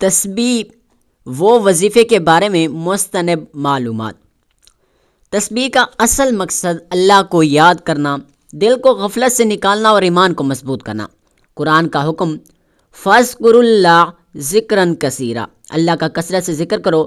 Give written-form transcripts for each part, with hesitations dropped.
تسبیح و وظیفے کے بارے میں مستند معلومات۔ تسبیح کا اصل مقصد اللہ کو یاد کرنا، دل کو غفلت سے نکالنا اور ایمان کو مضبوط کرنا۔ قرآن کا حکم فاذکروا اللہ ذکرًا کثیرا، اللہ کا کثرت سے ذکر کرو۔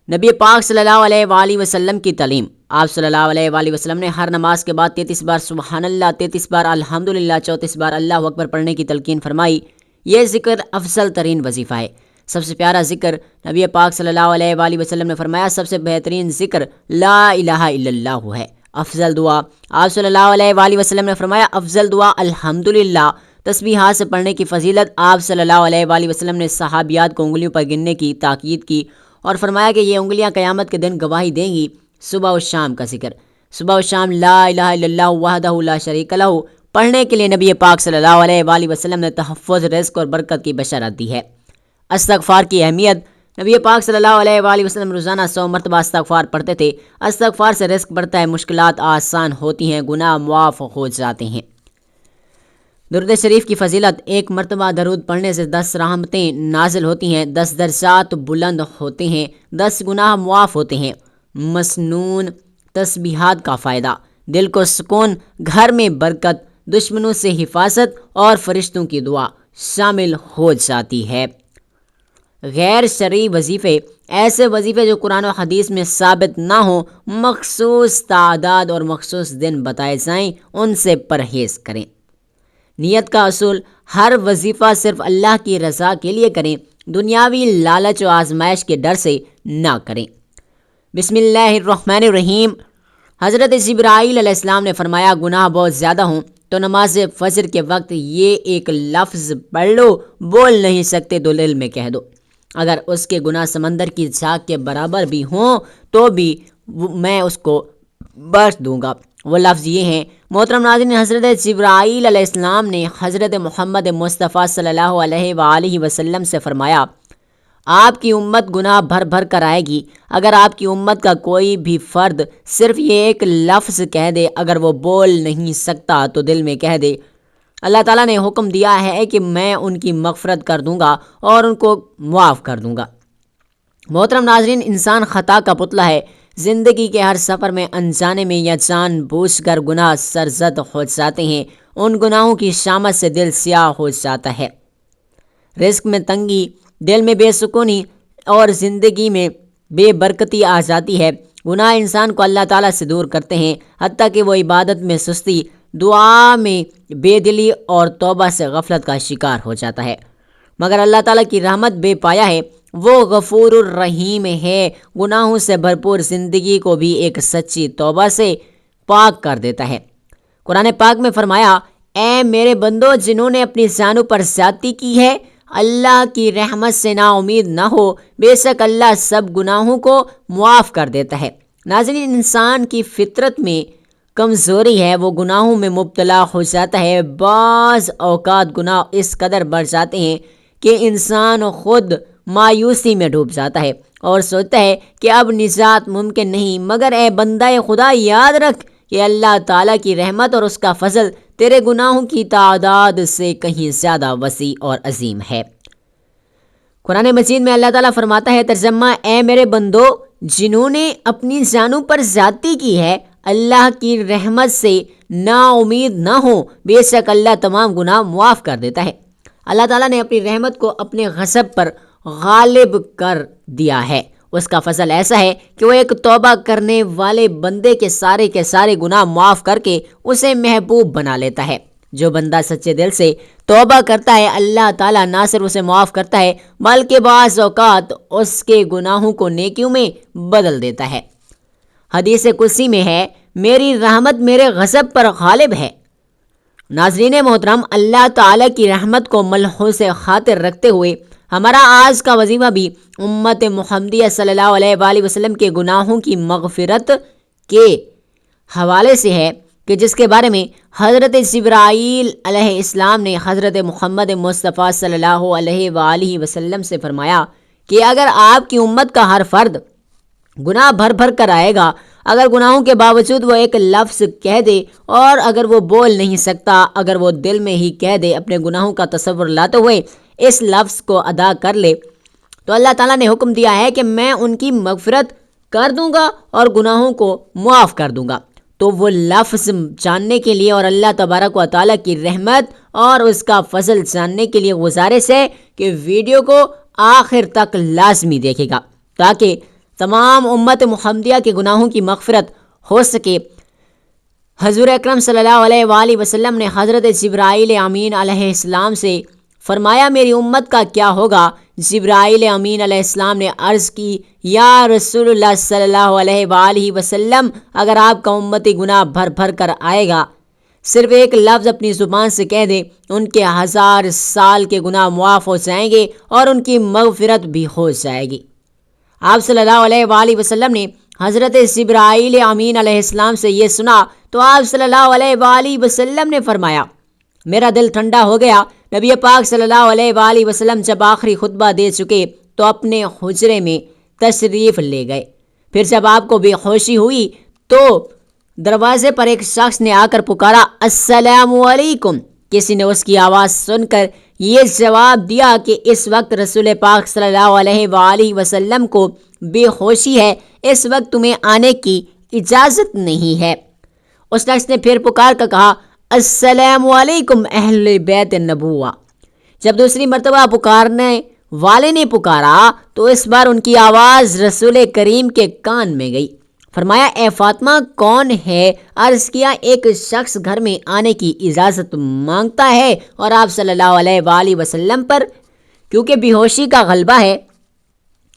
نبی پاک صلی اللہ علیہ وآلہ وسلم کی تعلیم، آپ صلی اللہ علیہ وآلہ وسلم نے ہر نماز کے بعد 33 بار سبحان اللہ، 33 بار الحمدللہ، 34 بار اللہ اکبر پڑھنے کی تلقین فرمائی۔ یہ ذکر افضل ترین وظیفہ ہے۔ سب سے پیارا ذکر نبی پاک صلی اللہ علیہ وآلہ وسلم نے فرمایا سب سے بہترین ذکر لا الہ الا اللہ ہے۔ افضل دعا، آپ صلی اللہ علیہ وآلہ وسلم نے فرمایا افضل دعا الحمدللہ۔ تسبیحات سے پڑھنے کی فضیلت، آپ صلی اللہ علیہ وآلہ وسلم نے صحابیات کو انگلیوں پر گننے کی تاکید کی اور فرمایا کہ یہ انگلیاں قیامت کے دن گواہی دیں گی۔ صبح و شام کا ذکر، صبح و شام لا الہ الا اللہ وحدہ لا شریک لہ پڑھنے کے لیے نبی پاک صلی اللہ علیہ وآلہ وسلم نے تحفظ، رزق اور برکت کی بشارت دی ہے۔ استغفار کی اہمیت، نبی پاک صلی اللہ علیہ وآلہ وسلم روزانہ 100 مرتبہ استغفار پڑھتے تھے۔ استغفار سے رزق بڑھتا ہے، مشکلات آسان ہوتی ہیں، گناہ معاف ہو جاتے ہیں۔ درود شریف کی فضیلت، ایک مرتبہ درود پڑھنے سے 10 رحمتیں نازل ہوتی ہیں، 10 درجات بلند ہوتے ہیں، 10 گناہ معاف ہوتے ہیں۔ مسنون تسبیحات کا فائدہ، دل کو سکون، گھر میں برکت، دشمنوں سے حفاظت اور فرشتوں کی دعا شامل ہو جاتی ہے۔ غیر شرعی وظیفے، ایسے وظیفے جو قرآن و حدیث میں ثابت نہ ہوں، مخصوص تعداد اور مخصوص دن بتائے جائیں، ان سے پرہیز کریں۔ نیت کا اصول، ہر وظیفہ صرف اللہ کی رضا کے لیے کریں، دنیاوی لالچ و آزمائش کے ڈر سے نہ کریں۔ بسم اللہ الرحمن الرحیم۔ حضرت جبرائیل علیہ السلام نے فرمایا گناہ بہت زیادہ ہوں تو نماز فجر کے وقت یہ ایک لفظ پڑھ لو، بول نہیں سکتے تو دل میں کہہ دو، اگر اس کے گناہ سمندر کی جھاگ کے برابر بھی ہوں تو بھی میں اس کو بخش دوں گا۔ وہ لفظ یہ ہیں۔ محترم ناظرین، حضرت جبرائیل علیہ السلام نے حضرت محمد مصطفیٰ صلی اللہ علیہ وآلہ وسلم سے فرمایا آپ کی امت گناہ بھر بھر کر آئے گی، اگر آپ کی امت کا کوئی بھی فرد صرف یہ ایک لفظ کہہ دے، اگر وہ بول نہیں سکتا تو دل میں کہہ دے، اللہ تعالیٰ نے حکم دیا ہے کہ میں ان کی مغفرت کر دوں گا اور ان کو معاف کر دوں گا۔ محترم ناظرین، انسان خطا کا پتلا ہے، زندگی کے ہر سفر میں انجانے میں یا جان بوجھ کر گناہ سرزد ہو جاتے ہیں، ان گناہوں کی شامت سے دل سیاہ ہو جاتا ہے، رزق میں تنگی، دل میں بے سکونی اور زندگی میں بے برکتی آ جاتی ہے۔ گناہ انسان کو اللہ تعالیٰ سے دور کرتے ہیں، حتیٰ کہ وہ عبادت میں سستی، دعا میں بے دلی اور توبہ سے غفلت کا شکار ہو جاتا ہے۔ مگر اللہ تعالیٰ کی رحمت بے پایا ہے، وہ غفور الرحیم ہے، گناہوں سے بھرپور زندگی کو بھی ایک سچی توبہ سے پاک کر دیتا ہے۔ قرآن پاک میں فرمایا اے میرے بندو جنہوں نے اپنی جانوں پر زیادتی کی ہے، اللہ کی رحمت سے نا امید نہ ہو، بے شک اللہ سب گناہوں کو معاف کر دیتا ہے۔ ناظرین، انسان کی فطرت میں کمزوری ہے، وہ گناہوں میں مبتلا ہو جاتا ہے۔ بعض اوقات گناہ اس قدر بڑھ جاتے ہیں کہ انسان خود مایوسی میں ڈوب جاتا ہے اور سوچتا ہے کہ اب نجات ممکن نہیں، مگر اے بندہ خدا یاد رکھ کہ اللہ تعالیٰ کی رحمت اور اس کا فضل تیرے گناہوں کی تعداد سے کہیں زیادہ وسیع اور عظیم ہے۔ قرآن مجید میں اللہ تعالیٰ فرماتا ہے ترجمہ، اے میرے بندو جنہوں نے اپنی جانوں پر زیادتی کی ہے، اللہ کی رحمت سے نا امید نہ ہو، بے شک اللہ تمام گناہ معاف کر دیتا ہے۔ اللہ تعالیٰ نے اپنی رحمت کو اپنے غضب پر غالب کر دیا ہے۔ اس کا فضل ایسا ہے کہ وہ ایک توبہ کرنے والے بندے کے سارے گناہ معاف کر کے اسے محبوب بنا لیتا ہے۔ جو بندہ سچے دل سے توبہ کرتا ہے، اللہ تعالیٰ نہ صرف اسے معاف کرتا ہے بلکہ بعض اوقات اس کے گناہوں کو نیکیوں میں بدل دیتا ہے۔ حدیث قدسی میں ہے میری رحمت میرے غضب پر غالب ہے۔ ناظرین محترم، اللہ تعالیٰ کی رحمت کو ملحوظ خاطر رکھتے ہوئے ہمارا آج کا وظیفہ بھی امت محمدیہ صلی اللہ علیہ وآلہ وسلم کے گناہوں کی مغفرت کے حوالے سے ہے، کہ جس کے بارے میں حضرت جبرائیل علیہ السلام نے حضرت محمد مصطفیٰ صلی اللہ علیہ وآلہ وسلم سے فرمایا کہ اگر آپ کی امت کا ہر فرد گناہ بھر بھر کر آئے گا، اگر گناہوں کے باوجود وہ ایک لفظ کہہ دے اور اگر وہ بول نہیں سکتا، اگر وہ دل میں ہی کہہ دے، اپنے گناہوں کا تصور لاتے ہوئے اس لفظ کو ادا کر لے، تو اللہ تعالیٰ نے حکم دیا ہے کہ میں ان کی مغفرت کر دوں گا اور گناہوں کو معاف کر دوں گا۔ تو وہ لفظ جاننے کے لیے اور اللہ تبارک و تعالیٰ کی رحمت اور اس کا فضل جاننے کے لیے گزارش ہے کہ ویڈیو کو آخر تک لازمی دیکھے گا تاکہ تمام امت محمدیہ کے گناہوں کی مغفرت ہو سکے۔ حضور اکرم صلی اللہ علیہ وآلہ وسلم نے حضرت جبرائیل امین علیہ السلام سے فرمایا میری امت کا کیا ہوگا؟ جبرائیل امین علیہ السلام نے عرض کی یا رسول اللہ صلی اللہ علیہ وآلہ وسلم، اگر آپ کا امتی گناہ بھر بھر کر آئے گا، صرف ایک لفظ اپنی زبان سے کہہ دے، ان کے 1000 سال کے گناہ معاف ہو جائیں گے اور ان کی مغفرت بھی ہو جائے گی۔ آپ صلی اللہ علیہ وآلہ وسلم نے حضرت جبرائیل امین علیہ السلام سے یہ سنا تو آپ صلی اللہ علیہ وآلہ وسلم نے فرمایا میرا دل ٹھنڈا ہو گیا۔ نبی پاک صلی اللہ علیہ وآلہ وسلم جب آخری خطبہ دے چکے تو اپنے حجرے میں تشریف لے گئے۔ پھر جب آپ کو بے ہوشی ہوئی تو دروازے پر ایک شخص نے آ کر پکارا السلام علیکم۔ کسی نے اس کی آواز سن کر یہ جواب دیا کہ اس وقت رسول پاک صلی اللہ علیہ وآلہ وسلم کو بے ہوشی ہے، اس وقت تمہیں آنے کی اجازت نہیں ہے۔ اس شخص نے پھر پکار کر کہا السلام علیکم اہل بیت النبوہ۔ جب دوسری مرتبہ پکارنے والے نے پکارا تو اس بار ان کی آواز رسول کریم کے کان میں گئی۔ فرمایا اے فاطمہ کون ہے؟ عرض کیا ایک شخص گھر میں آنے کی اجازت مانگتا ہے اور آپ صلی اللہ علیہ وآلہ وسلم پر کیونکہ بے ہوشی کا غلبہ ہے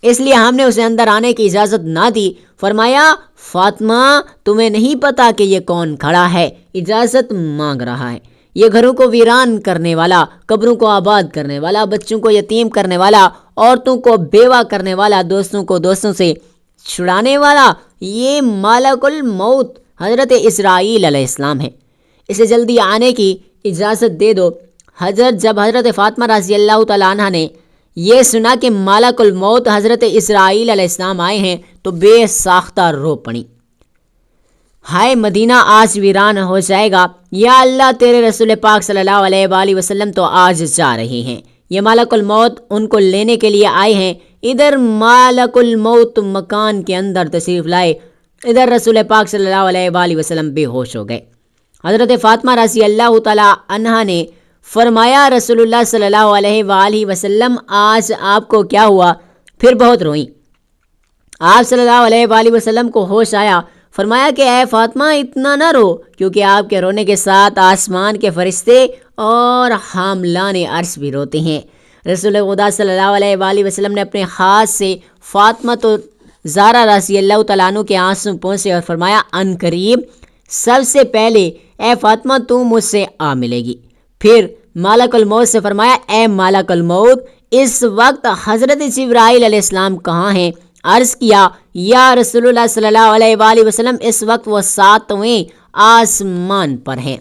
اس لیے ہم نے اسے اندر آنے کی اجازت نہ دی۔ فرمایا فاطمہ تمہیں نہیں پتا کہ یہ کون کھڑا ہے، اجازت مانگ رہا ہے؟ یہ گھروں کو ویران کرنے والا، قبروں کو آباد کرنے والا، بچوں کو یتیم کرنے والا، عورتوں کو بیوہ کرنے والا، دوستوں کو دوستوں سے چھڑانے والا، یہ ملک الموت حضرت اسرائیل علیہ السلام ہے، اسے جلدی آنے کی اجازت دے دو۔ جب حضرت فاطمہ رضی اللہ تعالیٰ عنہ نے یہ سنا کہ ملک الموت حضرت اسرائیل علیہ السلام آئے ہیں تو بے ساختہ رو پڑی، ہائے مدینہ آج ویران ہو جائے گا، یا اللہ تیرے رسول پاک صلی اللہ علیہ وآلہ وسلم تو آج جا رہے ہیں، یہ ملک الموت ان کو لینے کے لیے آئے ہیں۔ ادھر ملک الموت مکان کے اندر تشریف لائے، ادھر رسول پاک صلی اللہ علیہ وآلہ وسلم بے ہوش ہو گئے۔ حضرت فاطمہ رضی اللہ تعالیٰ عنہا نے فرمایا رسول اللہ صلی اللہ علیہ وآلہ وسلم آج آپ کو کیا ہوا؟ پھر بہت روئیں۔ آپ صلی اللہ علیہ وآلہ وسلم کو ہوش آیا، فرمایا کہ اے فاطمہ اتنا نہ رو، کیونکہ آپ کے رونے کے ساتھ آسمان کے فرشتے اور حاملان عرش بھی روتے ہیں۔ رسول خدا صلی اللہ علیہ وآلہ وسلم نے اپنے ہاتھ سے فاطمہ تو زہرا رضی اللہ تعالیٰ عنہ کے آنسو پہنچے اور فرمایا ان قریب سب سے پہلے اے فاطمہ تو مجھ سے آ ملے گی۔ پھر ملک الموت سے فرمایا اے ملک الموت اس وقت حضرت جبرائیل علیہ السلام کہاں ہیں؟ عرض کیا یا رسول اللہ صلی اللہ علیہ وآلہ وسلم اس وقت وہ 7ویں آسمان پر ہیں۔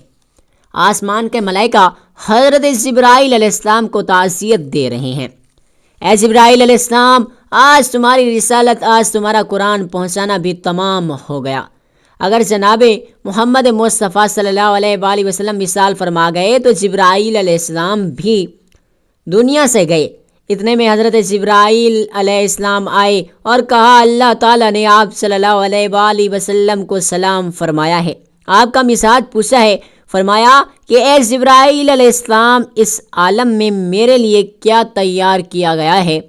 آسمان کے ملائکہ حضرت جبرائیل علیہ السلام کو تعزیت دے رہے ہیں، اے جبرائیل علیہ السلام آج تمہاری رسالت، آج تمہارا قرآن پہنچانا بھی تمام ہو گیا۔ اگر جناب محمد مصطفیٰ صلی اللہ علیہ وآلہ وسلم وصال فرما گئے تو جبرائیل علیہ السلام بھی دنیا سے گئے۔ اتنے میں حضرت جبرائیل علیہ السلام آئے اور کہا اللہ تعالیٰ نے آپ صلی اللہ علیہ وآلہ وسلم کو سلام فرمایا ہے، آپ کا مزاج پوچھا ہے۔ فرمایا کہ اے جبرائیل علیہ السلام اس عالم میں میرے لیے کیا تیار کیا گیا ہے؟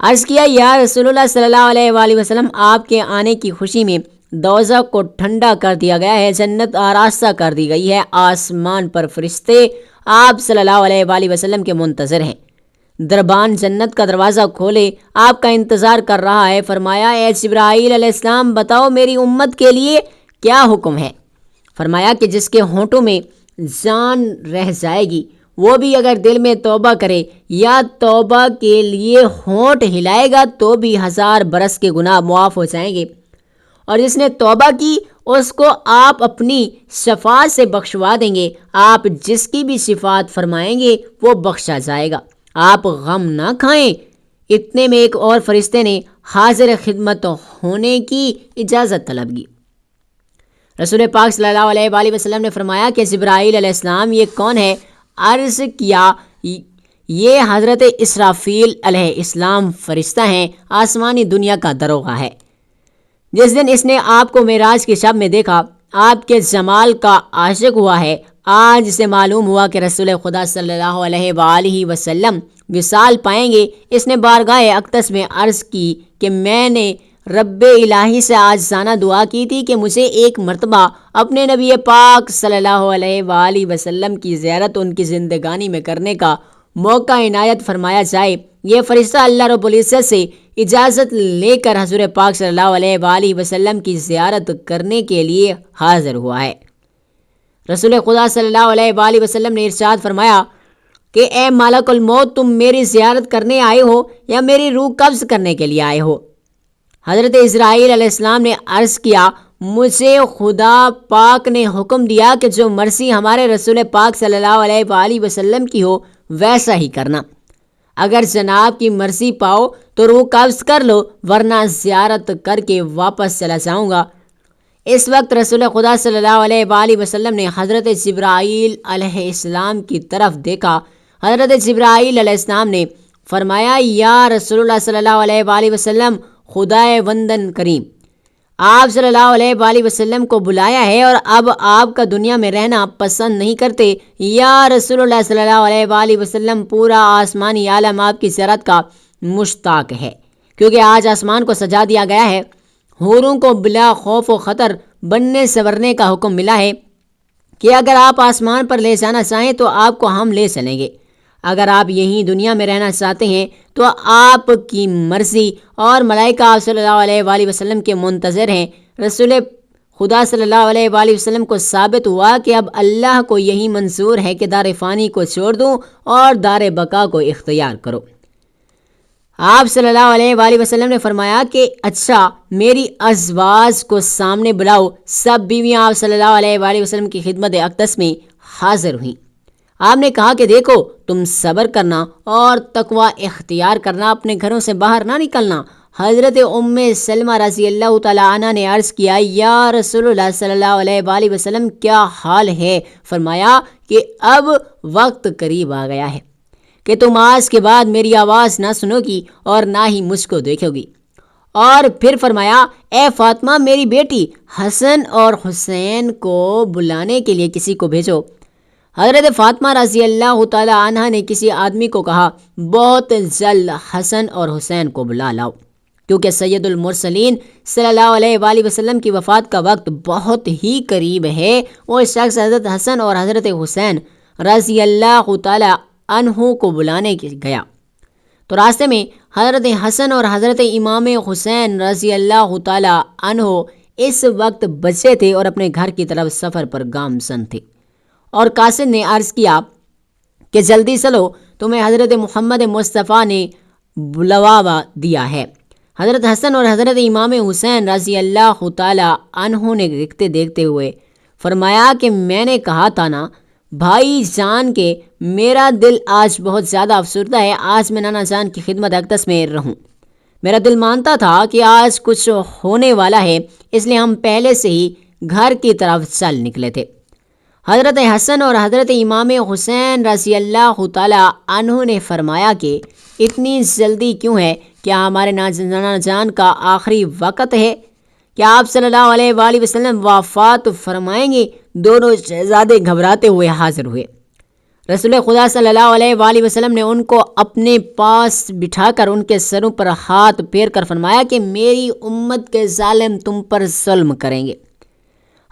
عرض کیا یا رسول اللہ صلی اللہ علیہ وآلہ وسلم آپ کے آنے کی خوشی میں دوزخ کو ٹھنڈا کر دیا گیا ہے، جنت آراستہ کر دی گئی ہے، آسمان پر فرشتے آپ صلی اللہ علیہ وآلہ وسلم کے منتظر ہیں، دربان جنت کا دروازہ کھولے آپ کا انتظار کر رہا ہے۔ فرمایا اے جبرائیل علیہ السلام بتاؤ میری امت کے لیے کیا حکم ہے؟ فرمایا کہ جس کے ہونٹوں میں جان رہ جائے گی وہ بھی اگر دل میں توبہ کرے یا توبہ کے لیے ہونٹ ہلائے گا تو بھی 1000 برس کے گناہ معاف ہو جائیں گے، اور جس نے توبہ کی اس کو آپ اپنی شفاعت سے بخشوا دیں گے، آپ جس کی بھی شفاعت فرمائیں گے وہ بخشا جائے گا، آپ غم نہ کھائیں۔ اتنے میں ایک اور فرشتے نے حاضر خدمت ہونے کی اجازت طلب کی۔ رسول پاک صلی اللہ علیہ وآلہ وسلم نے فرمایا کہ جبرائیل علیہ السلام یہ کون ہے؟ عرض کیا یہ حضرت اسرافیل علیہ السلام فرشتہ ہیں، آسمانی دنیا کا دروغہ ہے۔ جس دن اس نے آپ کو معراج کی شب میں دیکھا، آپ کے جمال کا عاشق ہوا ہے۔ آج سے معلوم ہوا کہ رسول خدا صلی اللہ علیہ وآلہ وسلم وصال پائیں گے۔ اس نے بارگاہ اقدس میں عرض کی کہ میں نے رب الہی سے عاجزانہ دعا کی تھی کہ مجھے ایک مرتبہ اپنے نبی پاک صلی اللہ علیہ وآلہ وسلم کی زیارت ان کی زندگانی میں کرنے کا موقع عنایت فرمایا جائے۔ یہ فرشتہ اللہ رب العزت سے اجازت لے کر حضور پاک صلی اللہ علیہ وآلہ وسلم کی زیارت کرنے کے لیے حاضر ہوا ہے۔ رسول خدا صلی اللہ علیہ وآلہ وسلم نے ارشاد فرمایا کہ اے ملک الموت، تم میری زیارت کرنے آئے ہو یا میری روح قبض کرنے کے لیے آئے ہو؟ حضرت اسرائیل علیہ السلام نے عرض کیا، مجھے خدا پاک نے حکم دیا کہ جو مرضی ہمارے رسول پاک صلی اللہ علیہ وآلہ وسلم کی ہو ویسا ہی کرنا۔ اگر جناب کی مرضی پاؤ تو روح قبض کر لو، ورنہ زیارت کر کے واپس چلا جاؤں گا۔ اس وقت رسول خدا صلی اللہ علیہ وآلہ وسلم نے حضرت جبرائیل علیہ السلام کی طرف دیکھا۔ حضرت جبرائیل علیہ السلام نے فرمایا، یا رسول اللہ صلی اللہ علیہ وآلہ وسلم، خدائے وندن کریم آپ صلی اللہ علیہ وآلہ وسلم کو بلایا ہے اور اب آپ کا دنیا میں رہنا پسند نہیں کرتے۔ یا رسول اللہ صلی اللہ علیہ وآلہ وسلم، پورا آسمانی عالم آپ کی زیارت کا مشتاق ہے، کیونکہ آج آسمان کو سجا دیا گیا ہے۔ حوروں کو بلا خوف و خطر بننے سنورنے کا حکم ملا ہے کہ اگر آپ آسمان پر لے جانا چاہیں تو آپ کو ہم لے چلیں گے۔ اگر آپ یہیں دنیا میں رہنا چاہتے ہیں تو آپ کی مرضی، اور ملائکہ آپ صلی اللہ علیہ وآلہ وسلم کے منتظر ہیں۔ رسول خدا صلی اللہ علیہ وآلہ وسلم کو ثابت ہوا کہ اب اللہ کو یہی منظور ہے کہ دار فانی کو چھوڑ دوں اور دار بقا کو اختیار کرو۔ آپ صلی اللہ علیہ وآلہ وسلم نے فرمایا کہ اچھا، میری ازواج کو سامنے بلاؤ۔ سب بیویاں آپ صلی اللہ علیہ وآلہ وسلم کی خدمت اقدس میں حاضر ہوئیں۔ آپ نے کہا کہ دیکھو، تم صبر کرنا اور تقوی اختیار کرنا، اپنے گھروں سے باہر نہ نکلنا۔ حضرت ام سلمہ رضی اللہ تعالیٰ عنہ نے عرض کیا، یا رسول اللہ صلی اللہ علیہ وآلہ وسلم، کیا حال ہے؟ فرمایا کہ اب وقت قریب آ گیا ہے کہ تم آج کے بعد میری آواز نہ سنو گی اور نہ ہی مجھ کو دیکھو گی۔ اور پھر فرمایا، اے فاطمہ، میری بیٹی حسن اور حسین کو بلانے کے لیے کسی کو بھیجو۔ حضرت فاطمہ رضی اللہ تعالی عنہ نے کسی آدمی کو کہا، بہت جلد حسن اور حسین کو بلا لاؤ، کیونکہ سید المرسلین صلی اللہ علیہ وآلہ وسلم کی وفات کا وقت بہت ہی قریب ہے۔ وہ شخص حضرت حسن اور حضرت حسین رضی اللہ تعالی عنہ کو بلانے گیا تو راستے میں حضرت حسن اور حضرت امام حسین رضی اللہ تعالی عنہ اس وقت بچے تھے اور اپنے گھر کی طرف سفر پر گامزن تھے، اور قاصد نے عرض کیا کہ جلدی چلو، تمہیں حضرت محمد مصطفیٰ نے بلوا دیا ہے۔ حضرت حسن اور حضرت امام حسین رضی اللہ تعالی عنہ نے دیکھتے دیکھتے ہوئے فرمایا کہ میں نے کہا تھا نا بھائی جان کہ میرا دل آج بہت زیادہ افسردہ ہے، آج میں نانا جان کی خدمت اقدس میں رہوں۔ میرا دل مانتا تھا کہ آج کچھ ہونے والا ہے، اس لیے ہم پہلے سے ہی گھر کی طرف چل نکلے تھے۔ حضرت حسن اور حضرت امام حسین رضی اللہ تعالی عنہ نے فرمایا کہ اتنی جلدی کیوں ہے؟ کیا ہمارے نانا جان کا آخری وقت ہے؟ کیا آپ صلی اللہ علیہ وآلہ وسلم وفات فرمائیں گے؟ دونوں شہزادے گھبراتے ہوئے حاضر ہوئے۔ رسول خدا صلی اللہ علیہ وآلہ وسلم نے ان کو اپنے پاس بٹھا کر ان کے سروں پر ہاتھ پھیر کر فرمایا کہ میری امت کے ظالم تم پر ظلم کریں گے۔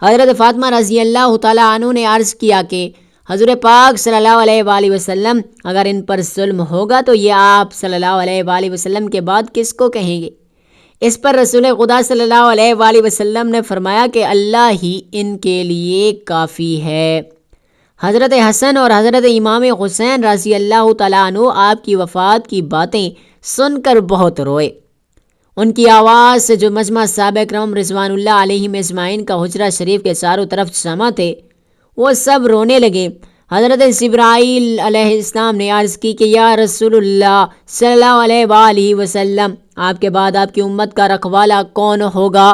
حضرت فاطمہ رضی اللہ تعالیٰ عنہ نے عرض کیا کہ حضور پاک صلی اللہ علیہ وآلہ وسلم، اگر ان پر ظلم ہوگا تو یہ آپ صلی اللہ علیہ وآلہ وسلم کے بعد کس کو کہیں گے؟ اس پر رسول خدا صلی اللہ علیہ وآلہ وسلم نے فرمایا کہ اللہ ہی ان کے لیے کافی ہے۔ حضرت حسن اور حضرت امام حسین رضی اللہ تعالیٰ عنہ آپ کی وفات کی باتیں سن کر بہت روئے۔ ان کی آواز سے جو مجمع صحابہ کرام رضوان اللہ علیہم اجمعین کا حجرہ شریف کے چاروں طرف جمع تھے، وہ سب رونے لگے۔ حضرت جبرائیل علیہ السلام نے عرض کی کہ یا رسول اللہ صلی اللہ علیہ وآلہ وسلم، آپ کے بعد آپ کی امت کا رکھوالا کون ہوگا؟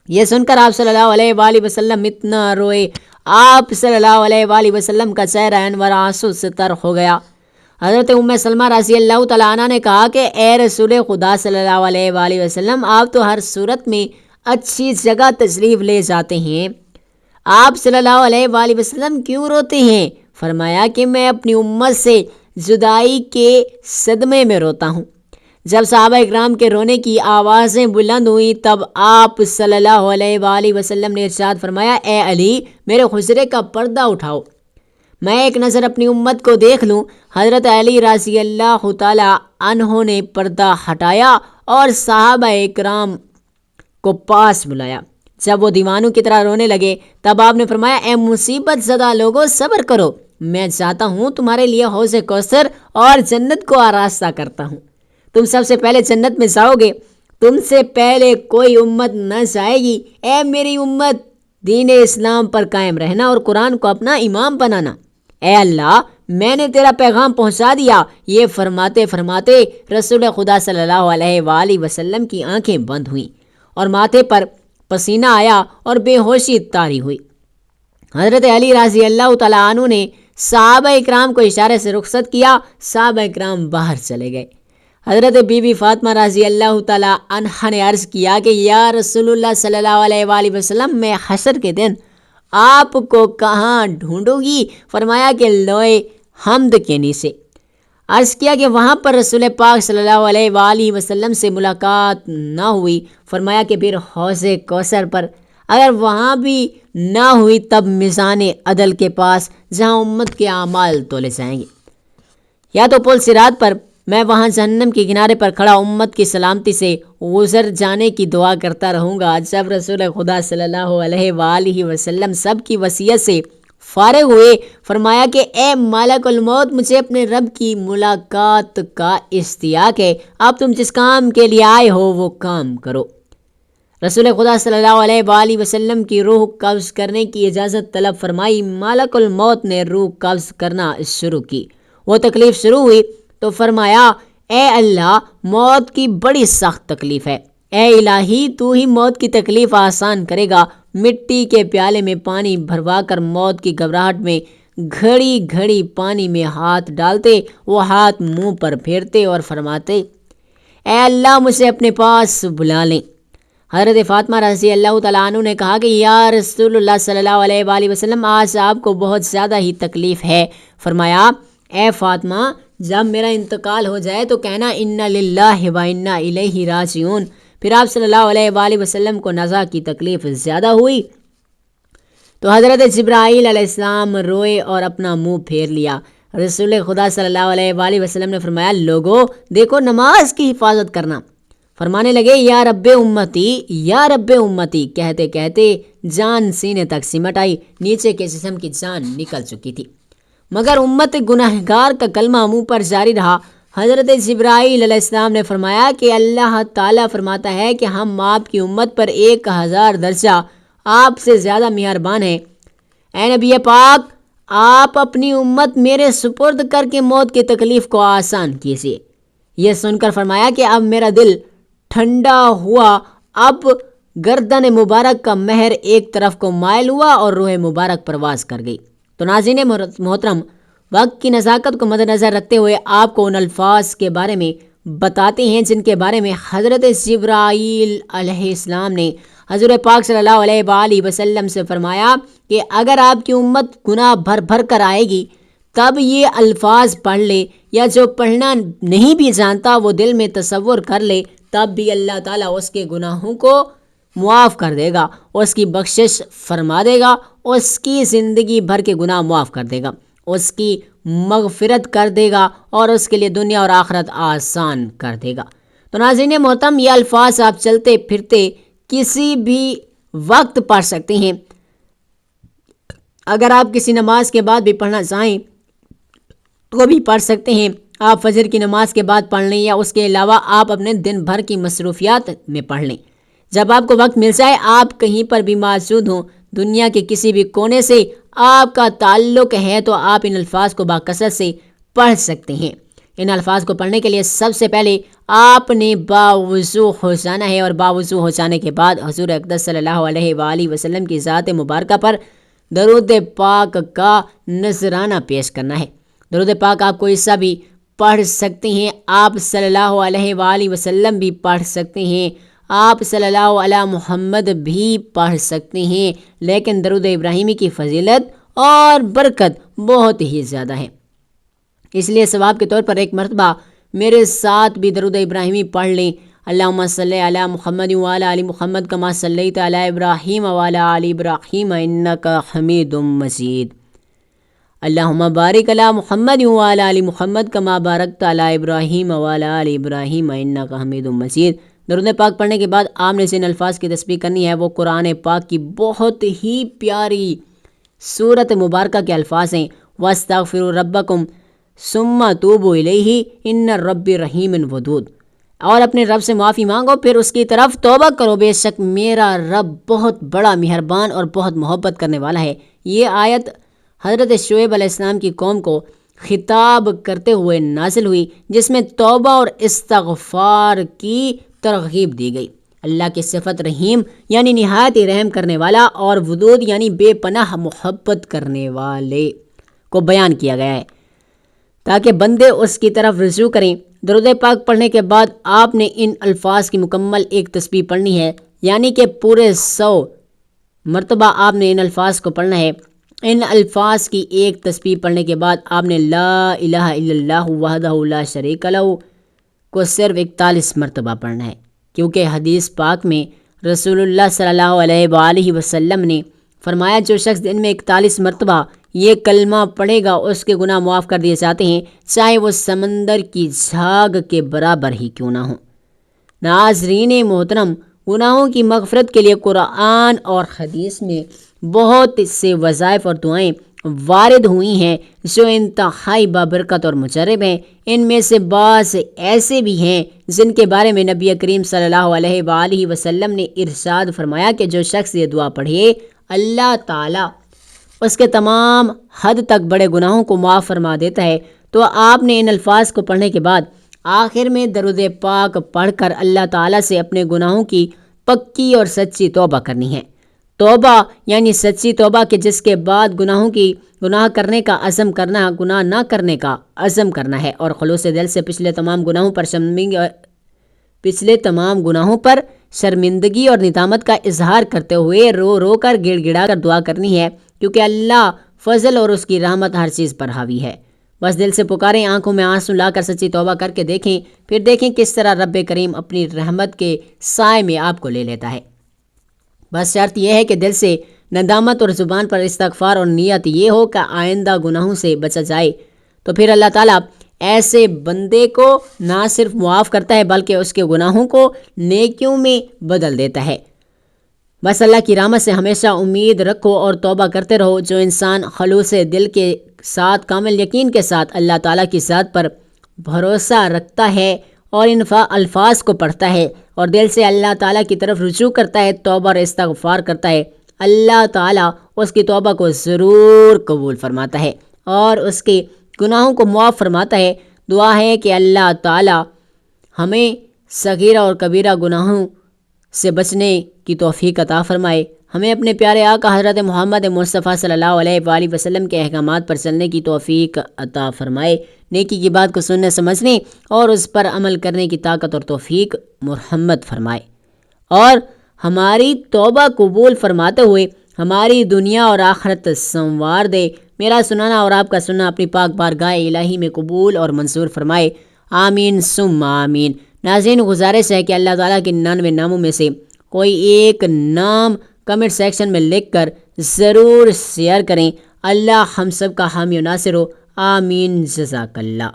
یہ سن کر آپ صلی اللہ علیہ وآلہ وسلم اتنا روئے، آپ صلی اللہ علیہ وآلہ وسلم کا چہرہ انور آنسو سے تر ہو گیا۔ حضرت ام سلمہ رضی اللہ تعالیٰ عنہ نے کہا کہ اے رسول خدا صلی اللہ علیہ وآلہ وسلم، آپ تو ہر صورت میں اچھی جگہ تشریف لے جاتے ہیں، آپ صلی اللہ علیہ وآلہ وسلم کیوں روتے ہیں؟ فرمایا کہ میں اپنی امت سے جدائی کے صدمے میں روتا ہوں۔ جب صحابہ اکرام کے رونے کی آوازیں بلند ہوئیں تب آپ صلی اللہ علیہ وآلہ وسلم نے ارشاد فرمایا، اے علی، میرے حجرے کا پردہ اٹھاؤ، میں ایک نظر اپنی امت کو دیکھ لوں۔ حضرت علی رضی اللہ تعالیٰ عنہ نے پردہ ہٹایا اور صحابہ اکرام کو پاس بلایا۔ جب وہ دیوانوں کی طرح رونے لگے تب آپ نے فرمایا، اے مصیبت زدہ لوگوں، صبر کرو، میں چاہتا ہوں تمہارے لیے حوض کوثر اور جنت کو آراستہ کرتا ہوں، تم سب سے پہلے جنت میں جاؤ گے، تم سے پہلے کوئی امت نہ جائے گی۔ اے میری امت، دین اسلام پر قائم رہنا اور قرآن کو اپنا امام بنانا۔ اے اللہ، میں نے تیرا پیغام پہنچا دیا۔ یہ فرماتے فرماتے رسول خدا صلی اللہ علیہ وآلہ وسلم کی آنکھیں بند ہوئیں اور ماتھے پر پسینہ آیا اور بے ہوشی طاری ہوئی۔ حضرت علی رضی اللہ تعالیٰ عنہ نے صحابہ اکرام کو اشارے سے رخصت کیا، صحابہ اکرام باہر چلے گئے۔ حضرت بی بی فاطمہ رضی اللہ تعالیٰ عنہا نے عرض کیا کہ یا رسول اللہ صلی اللہ علیہ وآلہ وسلم، میں حشر کے دن آپ کو کہاں ڈھونڈوں گی؟ فرمایا کہ لوئے حمد کے نیچے۔ عرض کیا کہ وہاں پر رسول پاک صلی اللہ علیہ وآلہ وسلم سے ملاقات نہ ہوئی۔ فرمایا کہ پھر حوض کوثر پر، اگر وہاں بھی نہ ہوئی تب میزان عدل کے پاس، جہاں امت کے اعمال تولے جائیں گے، یا تو پل صراط پر، میں وہاں جہنم کے کنارے پر کھڑا امت کی سلامتی سے گزر جانے کی دعا کرتا رہوں گا۔ جب رسول خدا صلی اللہ علیہ وآلہ وسلم سب کی وصیت سے فارغ ہوئے، فرمایا کہ اے مالک الموت، مجھے اپنے رب کی ملاقات کا اشتیاق ہے، اب تم جس کام کے لیے آئے ہو وہ کام کرو۔ رسول خدا صلی اللہ علیہ وآلہ وسلم کی روح قبض کرنے کی اجازت طلب فرمائی۔ مالک الموت نے روح قبض کرنا شروع کی۔ وہ تکلیف شروع ہوئی تو فرمایا، اے اللہ، موت کی بڑی سخت تکلیف ہے، اے الہی تو ہی موت کی تکلیف آسان کرے گا۔ مٹی کے پیالے میں پانی بھروا کر موت کی گھبراہٹ میں گھڑی گھڑی پانی میں ہاتھ ڈالتے، وہ ہاتھ منہ پر پھیرتے اور فرماتے، اے اللہ، مجھے اپنے پاس بلا لیں۔ حضرت فاطمہ رضی اللہ تعالیٰ عنہ نے کہا کہ یا رسول اللہ صلی اللہ علیہ وآلہ وسلم، آج آپ کو بہت زیادہ ہی تکلیف ہے۔ فرمایا، اے فاطمہ، جب میرا انتقال ہو جائے تو کہنا انا للہ و انا الیہ راجعون۔ پھر آپ صلی اللہ علیہ وآلہ وسلم کو نزا کی تکلیف زیادہ ہوئی تو حضرت جبرائیل علیہ السلام روئے اور اپنا منہ پھیر لیا۔ رسول خدا صلی اللہ علیہ وآلہ وسلم نے فرمایا، لوگو دیکھو، نماز کی حفاظت کرنا۔ فرمانے لگے، یا رب امتی، یا رب امتی، کہتے کہتے جان سینے تک سمٹ آئی، نیچے کے جسم کی جان نکل چکی تھی، مگر امت گنہگار کا کلمہ منہ پر جاری رہا۔ حضرت جبرائیل علیہ السلام نے فرمایا کہ اللہ تعالیٰ فرماتا ہے کہ ہم آپ کی امت پر 1000 درجہ آپ سے زیادہ مہربان ہیں۔ اے نبی پاک، آپ اپنی امت میرے سپرد کر کے موت کی تکلیف کو آسان کیجیے۔ یہ سن کر فرمایا کہ اب میرا دل ٹھنڈا ہوا، اب گردن مبارک کا مہر ایک طرف کو مائل ہوا اور روح مبارک پرواز کر گئی۔ تو ناظرین محترم، وقت کی نزاکت کو مد نظر رکھتے ہوئے آپ کو ان الفاظ کے بارے میں بتاتے ہیں جن کے بارے میں حضرت جبرائیل علیہ السلام نے حضور پاک صلی اللہ علیہ وآلہ وسلم سے فرمایا کہ اگر آپ کی امت گناہ بھر بھر کر آئے گی تب یہ الفاظ پڑھ لے، یا جو پڑھنا نہیں بھی جانتا وہ دل میں تصور کر لے، تب بھی اللہ تعالیٰ اس کے گناہوں کو معاف کر دے گا، اس کی بخشش فرما دے گا، اس کی زندگی بھر کے گناہ معاف کر دے گا، اس کی مغفرت کر دے گا اور اس کے لیے دنیا اور آخرت آسان کر دے گا۔ تو ناظرین محترم، یہ الفاظ آپ چلتے پھرتے کسی بھی وقت پڑھ سکتے ہیں۔ اگر آپ کسی نماز کے بعد بھی پڑھنا چاہیں تو بھی پڑھ سکتے ہیں۔ آپ فجر کی نماز کے بعد پڑھ لیں یا اس کے علاوہ آپ اپنے دن بھر کی مصروفیات میں پڑھ لیں۔ جب آپ کو وقت مل جائے، آپ کہیں پر بھی موجود ہوں، دنیا کے کسی بھی کونے سے آپ کا تعلق ہے تو آپ ان الفاظ کو باکثرت سے پڑھ سکتے ہیں۔ ان الفاظ کو پڑھنے کے لیے سب سے پہلے آپ نے باوضو ہو جانا ہے اور باوضو ہو جانے کے بعد حضور اقدس صلی اللہ علیہ وآلہ وسلم کی ذات مبارکہ پر درود پاک کا نذرانہ پیش کرنا ہے۔ درود پاک آپ کوئی سا بھی پڑھ سکتے ہیں، آپ صلی اللہ علیہ وآلہ وسلم بھی پڑھ سکتے ہیں، آپ صلی اللہ علیہ محمد بھی پڑھ سکتے ہیں، لیکن درود ابراہیمی کی فضیلت اور برکت بہت ہی زیادہ ہے۔ اس لیے ثواب کے طور پر ایک مرتبہ میرے ساتھ بھی درود ابراہیمی پڑھ لیں۔ اللہم صلی علی محمد وعلی آل محمد کما صلیت علی ابراہیم وعلی آل ابراہیم انک حمید مجید۔ اللہم بارک علی محمد وعلی آل محمد کما بارکت علی ابراہیم وعلی آل ابراہیم انک حمید مجید۔ درود پاک پڑھنے کے بعد آپ نے جن الفاظ کی تسبیح کرنی ہے وہ قرآن پاک کی بہت ہی پیاری سورت مبارکہ کے الفاظ ہیں، وَاسْتَغْفِرُوا رَبَّكُمْ ثُمَّ تُوبُوا إِلَيْهِ إِنَّ الرَّبِّ رَحِيمٌ وَدُودٌ، اور اپنے رب سے معافی مانگو پھر اس کی طرف توبہ کرو، بے شک میرا رب بہت بڑا مہربان اور بہت محبت کرنے والا ہے۔ یہ آیت حضرت شعیب علیہ السلام کی قوم کو خطاب کرتے ہوئے نازل ہوئی، جس میں توبہ اور استغفار کی ترغیب دی گئی۔ اللہ کی صفت رحیم یعنی نہایت ہی رحم کرنے والا اور ودود یعنی بے پناہ محبت کرنے والے کو بیان کیا گیا ہے تاکہ بندے اس کی طرف رجوع کریں۔ درود پاک پڑھنے کے بعد آپ نے ان الفاظ کی مکمل ایک تسبیح پڑھنی ہے، یعنی کہ پورے 100 مرتبہ آپ نے ان الفاظ کو پڑھنا ہے۔ ان الفاظ کی ایک تسبیح پڑھنے کے بعد آپ نے لا الہ الا اللہ وحدہ لا شریک لہ کو صرف 41 مرتبہ پڑھنا ہے، کیونکہ حدیث پاک میں رسول اللہ صلی اللہ علیہ وآلہ وسلم نے فرمایا جو شخص دن میں 41 مرتبہ یہ کلمہ پڑھے گا اس کے گناہ معاف کر دیے جاتے ہیں، چاہے وہ سمندر کی جھاگ کے برابر ہی کیوں نہ ہوں۔ ناظرین محترم، گناہوں کی مغفرت کے لیے قرآن اور حدیث میں بہت سے وظائف اور دعائیں وارد ہوئی ہیں جو انتہائی بابرکت اور مجرب ہیں۔ ان میں سے بعض ایسے بھی ہیں جن کے بارے میں نبی کریم صلی اللہ علیہ وآلہ وسلم نے ارشاد فرمایا کہ جو شخص یہ دعا پڑھے اللہ تعالیٰ اس کے تمام حد تک بڑے گناہوں کو معاف فرما دیتا ہے۔ تو آپ نے ان الفاظ کو پڑھنے کے بعد آخر میں درود پاک پڑھ کر اللہ تعالیٰ سے اپنے گناہوں کی پکی اور سچی توبہ کرنی ہے۔ توبہ یعنی سچی توبہ کہ جس کے بعد گناہ کرنے کا عزم کرنا، گناہ نہ کرنے کا عزم کرنا ہے، اور خلوص دل سے پچھلے تمام گناہوں پر شرمندگی اور ندامت کا اظہار کرتے ہوئے رو رو کر گڑ گڑا کر دعا کرنی ہے، کیونکہ اللہ فضل اور اس کی رحمت ہر چیز پر حاوی ہے۔ بس دل سے پکاریں، آنکھوں میں آنسو لا کر سچی توبہ کر کے دیکھیں، پھر دیکھیں کس طرح رب کریم اپنی رحمت کے سائے میں آپ کو لے لیتا ہے۔ بس شرط یہ ہے کہ دل سے ندامت اور زبان پر استغفار اور نیت یہ ہو کہ آئندہ گناہوں سے بچا جائے، تو پھر اللہ تعالیٰ ایسے بندے کو نہ صرف معاف کرتا ہے بلکہ اس کے گناہوں کو نیکیوں میں بدل دیتا ہے۔ بس اللہ کی رحمت سے ہمیشہ امید رکھو اور توبہ کرتے رہو۔ جو انسان خلوص دل کے ساتھ، کامل یقین کے ساتھ اللہ تعالیٰ کی ذات پر بھروسہ رکھتا ہے اور ان الفاظ کو پڑھتا ہے اور دل سے اللہ تعالیٰ کی طرف رجوع کرتا ہے، توبہ اور استغفار کرتا ہے، اللہ تعالیٰ اس کی توبہ کو ضرور قبول فرماتا ہے اور اس کے گناہوں کو معاف فرماتا ہے۔ دعا ہے کہ اللہ تعالیٰ ہمیں صغیرہ اور کبیرہ گناہوں سے بچنے کی توفیق عطا فرمائے، ہمیں اپنے پیارے آقا حضرت محمد مصطفیٰ صلی اللہ علیہ وآلہ وسلم کے احکامات پر چلنے کی توفیق عطا فرمائے، نیکی کی بات کو سننے سمجھنے اور اس پر عمل کرنے کی طاقت اور توفیق مرحمت فرمائے، اور ہماری توبہ قبول فرماتے ہوئے ہماری دنیا اور آخرت سنوار دے۔ میرا سنانا اور آپ کا سننا اپنی پاک بارگاہ الہی میں قبول اور منظور فرمائے، آمین ثم آمین۔ ناظرین، گزارش ہے کہ اللہ تعالیٰ کے 99 ناموں میں سے کوئی ایک نام کمنٹ سیکشن میں لکھ کر ضرور شیئر کریں۔ اللہ ہم سب کا حامی و ناصر ہو، آمین، جزاک اللہ۔